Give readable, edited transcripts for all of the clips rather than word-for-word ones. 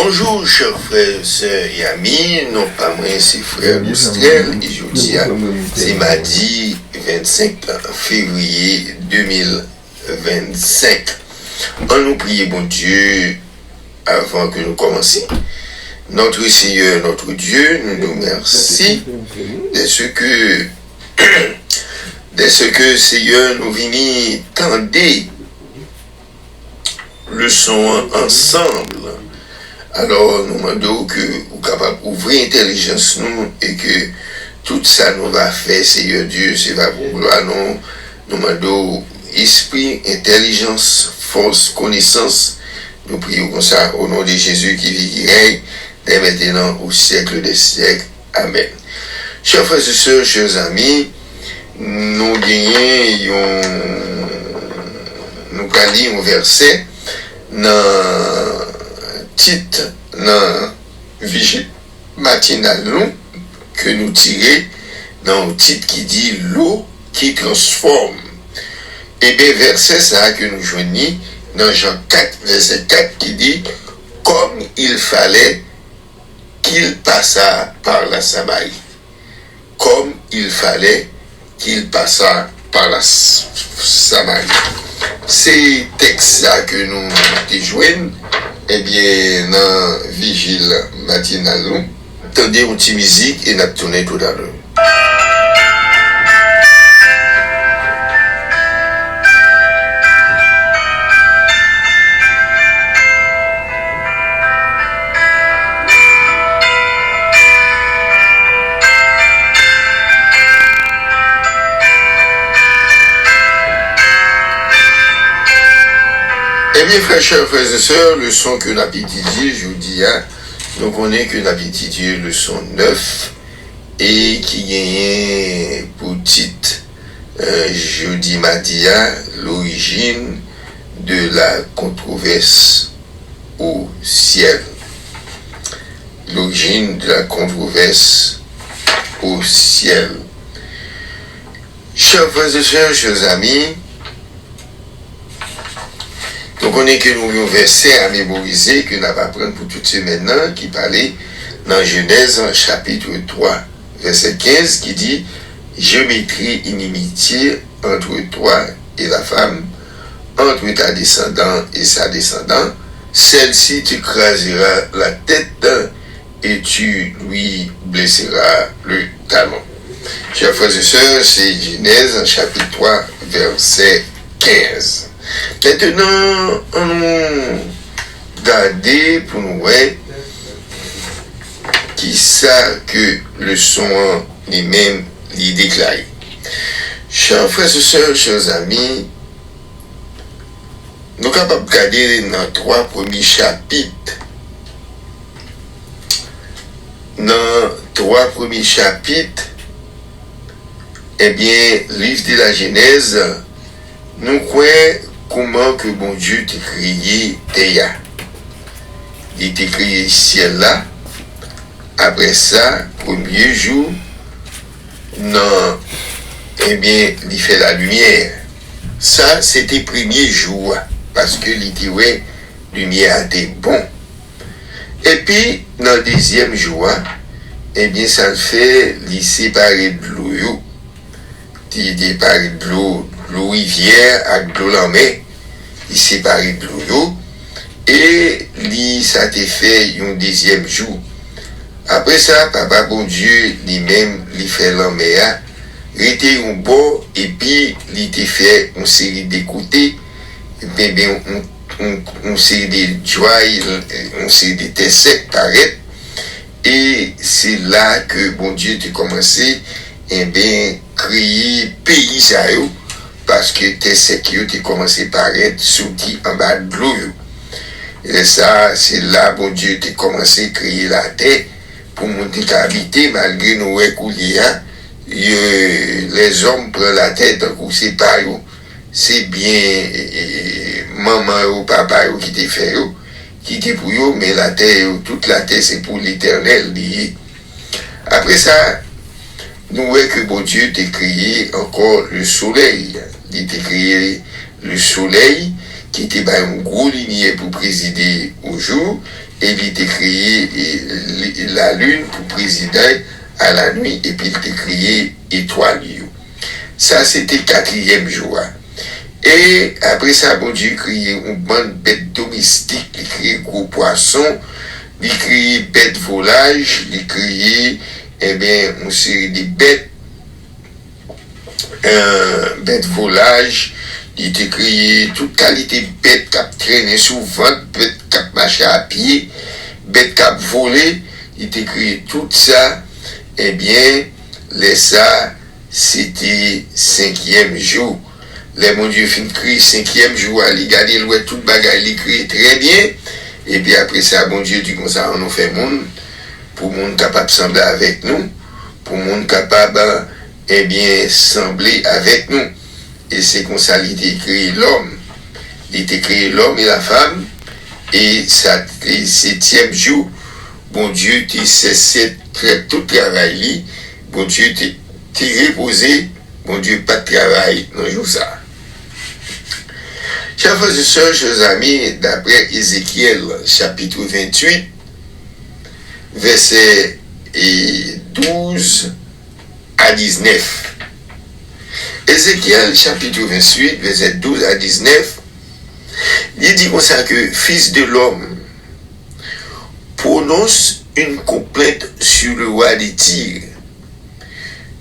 Bonjour, chers frères, sœurs et amis. Non, pas moi, c'est frère Moustrel. Et je dis, c'est mardi 25 février 2025. On nous prie, bon Dieu, avant que nous commencions. Notre Seigneur, notre Dieu, nous nous remercions de ce que Seigneur nous venons tendre le son ensemble. Alors, nous demandons que vous capable d'ouvrir l'intelligence nous et que tout ça nous va faire, Seigneur Dieu, c'est va pour gloire nous. Nous demandons esprit, intelligence, force, connaissance. Nous prions comme ça au nom de Jésus qui vit, qui règne, dès maintenant au siècle des siècles. Amen. Chers frères et sœurs, chers amis, nous gagnons, nous allons un verset dans titre dans vigile matinale que nous tirons dans le titre qui dit l'eau qui transforme. Et bien verset ça que nous joignons dans Jean 4 verset 4 qui dit comme il fallait qu'il passât par la Samarie. Comme il fallait qu'il passât par la Samarie. C'est texte là que nous joignons. Eh bien, dans vigile matinale, attendez une petite musique et nous tournons tout à l'heure. Eh bien, frères et sœurs, le son que nous avons étudié, je vous dis, nous connaissons que nous avons étudié le son 9 et qui gagne pour titre, jeudi mardi, l'origine de la controverse au ciel. L'origine de la controverse au ciel. Chers frères et sœurs, chers amis, donc on est que nous avons un verset à mémoriser que nous allons apprendre pour toutes ces maintenant qui parlait dans Genèse chapitre 3 verset 15 qui dit je mettrai une inimitié entre toi et la femme, entre ta descendant et sa descendant, celle-ci tu craseras la tête et tu lui blesseras le talon. Chers frères et sœurs, c'est Genèse chapitre 3 verset 15. Maintenant, on regarde pour nous voir qui ça que le son lui-même lui déclare. Chers frères et sœurs, chers amis, nous sommes capables de regarder dans 3 premiers chapitres. Dans 3 premiers chapitres, eh bien, livre de la Genèse, nous croyons comment que bon Dieu t'a créé Théa. Il t'a créé ciel là. Après ça, premier jour, non, eh bien, il fait la lumière. Ça, c'était premier jour, parce que la lumière était bon. Et puis, dans le deuxième jour, eh bien, ça fait, il séparer de l'eau. Il séparer de l'eau rivière avec de l'eau en mer, il séparé de l'eau et ça a été fait un deuxième jour. Après ça, papa bon Dieu lui-même il fait l'en mer, il était un bon et puis il était fait une série d'écouter, bien une série de joie, une série de terres secs paraît et c'est là que bon Dieu a commencé et bien créer pays ça parce que tes sécurités commencé par être sorti en bas de l'eau. Et ça, c'est là, bon Dieu, tu commencé à créer la terre pour monter habiter malgré nos écouliers. Les hommes prennent la tête, c'est pas eux. C'est bien maman ou papa qui te fait, qui te pour eux, mais la terre, toute la terre, c'est pour l'éternel. Après ça, nous voyons que bon Dieu t'a créé encore le soleil. Il t'a créé le soleil qui était un gros lignée pour présider au jour, et il était créé la lune pour présider à la nuit, et puis il était créé étoile. Ça, c'était 4e jour. Et après ça, bon Dieu créé une bonne bête domestique, il créé gros poisson, il créé bête volage, il créé, eh bien, une série de bêtes, bête volage, il était créé toute qualité de bête qui traînait sous ventre, bête qui marchait à pied, bête qui volait, il était créé tout ça, eh bien, ça, c'était 5e jour. Les mon Dieu fin créé 5e jour, il gardé le tout bagage, il créé très bien. Et puis après ça, bon Dieu dit comme ça, on nous fait monde, pour monde capable de sembler avec nous, pour monde capable, eh bien, sembler avec nous. Et c'est comme ça qu'il a créé l'homme. Il a créé l'homme et la femme. Et ça, le 7e jour, bon Dieu t'a cessé tout travail. Bon Dieu t'a reposé. Bon Dieu pas de travail dans le jour ça. Chers frères et sœurs, chers amis, d'après Ézéchiel, chapitre 28, versets 12 à 19. Ézéchiel, chapitre 28, versets 12 à 19, il dit comme ça que, fils de l'homme, prononce une complainte sur le roi des Tyr.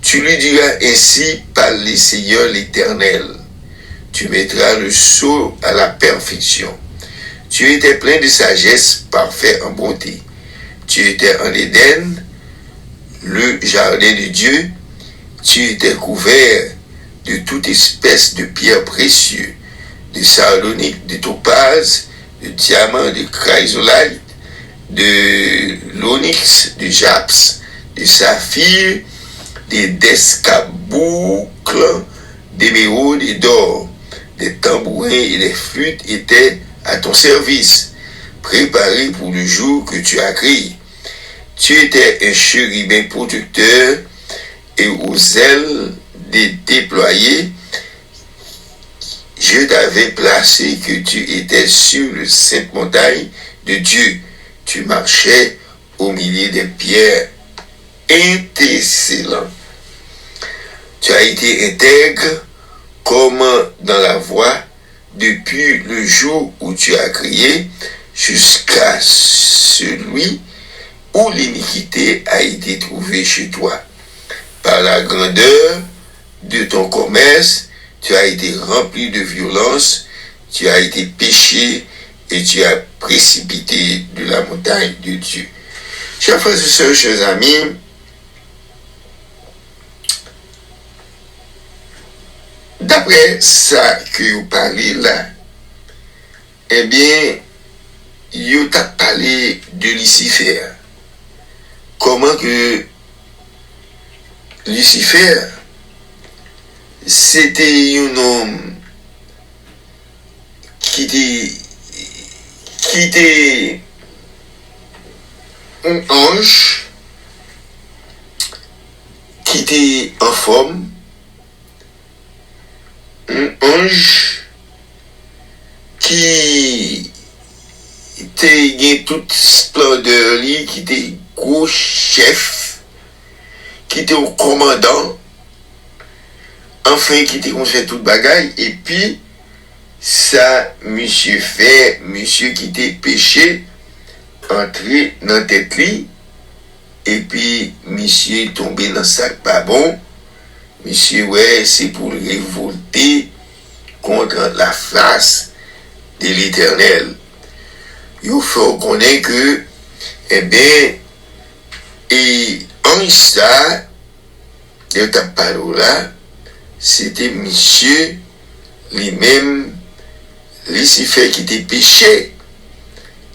Tu lui diras ainsi par le Seigneur l'Éternel. Tu mettras le sceau à la perfection. Tu étais plein de sagesse, parfait en bonté. Tu étais en Éden, le jardin de Dieu. Tu étais couvert de toute espèce de pierres précieuses, de sardonyque, de topaze, de diamants, de chrysolite, de l'onyx, de japs, de saphir, d'escarboucles, d'émeraude et d'or. Des tambourins et des flûtes étaient à ton service, préparés pour le jour que tu as créé. Tu étais un chérubin protecteur et aux ailes déployées, je t'avais placé que tu étais sur le sainte montagne de Dieu. Tu marchais au milieu des pierres étincelantes. Tu as été intègre comme dans la voie depuis le jour où tu as crié jusqu'à celui où l'iniquité a été trouvée chez toi. Par la grandeur de ton commerce, tu as été rempli de violence, tu as été péché et tu as précipité de la montagne de Dieu. Chers frères et sœurs, chers amis, d'après ça que vous parlez là, eh bien, vous avez parlé de Lucifer. Comment que Lucifer, c'était un homme qui était un ange, qui était en forme, un ange qui était toute splendeur, qui était gros chef, qui était au commandant, enfin qui était fait toute bagaille, et puis ça, monsieur qui était péché, entré dans tête li, et puis monsieur tombé dans sac pas bon, monsieur ouais, c'est pour le révolter contre la face de l'Éternel. Il faut connaître que, eh bien, et en ça, de ta parole là, c'était monsieur lui-même, Lucifer qui était péché.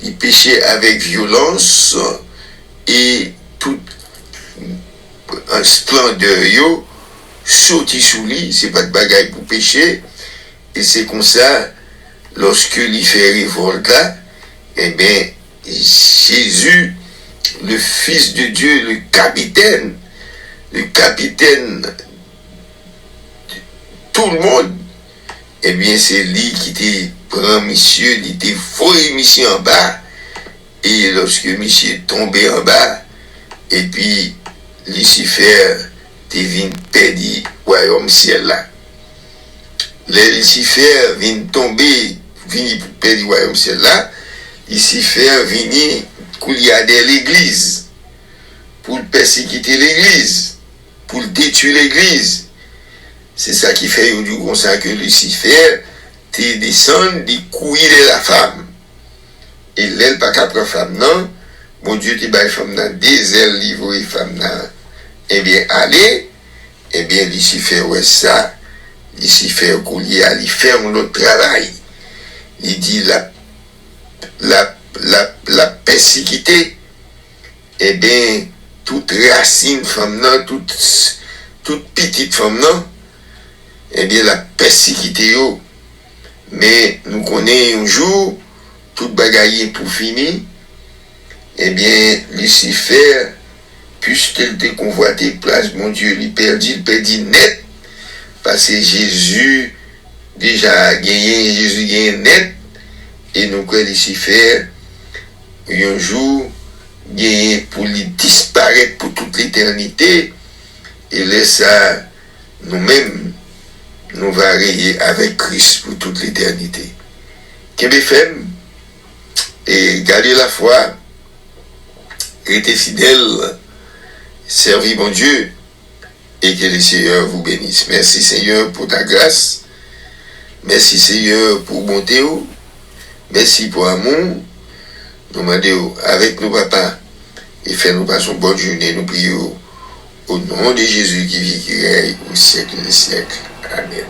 Il péchait avec violence et tout un splendeur yo sorti sous lui, c'est pas de bagaille pour pécher. Et c'est comme ça, lorsque il fait révolte là, eh bien, Jésus, le Fils de Dieu, le capitaine de tout le monde, eh bien, c'est lui qui était prend monsieur, il était volé monsieur en bas, et lorsque monsieur est tombé en bas, et puis Lucifer devine perdu royaume ciel là. Les Lucifer vient tomber, vient perdre royaume ciel là, Lucifer vient couliader l'église, pour persécuter l'église, pour détruire l'église. C'est ça qui fait du comme ça que Lucifer te descend de couiller de la femme. Et l'aile pas qu'à prendre femme non, mon Dieu te baille femme dans des ailes livrées femme dans. Eh bien allez, eh bien Lucifer ouais ça, Lucifer coulier à lui faire l'autre travail. Il dit la persécuter, eh bien toute racine femme non, toute petite femme non, eh bien la persécuter. Mais nous connaissons un jour, tout bagaille pour finir, eh bien, Lucifer, puisqu'il te convoité place, mon Dieu, il perdit net, parce que Jésus déjà gagné, Jésus gagné net, et nous croyons Lucifer, un jour, gagné pour lui disparaître pour toute l'éternité, et laisse ça, nous-mêmes, nous varier avec Christ pour toute l'éternité. Qu'est-ce fait? Et garder la foi, rester fidèle, servir mon Dieu, et que le Seigneur vous bénisse. Merci Seigneur pour ta grâce, merci Seigneur pour bonté, merci pour amour. Nous demandons avec nos papas et faire nous passer une bonne journée. Nous prions au nom de Jésus qui vit, qui règne au siècle des siècles. Amen.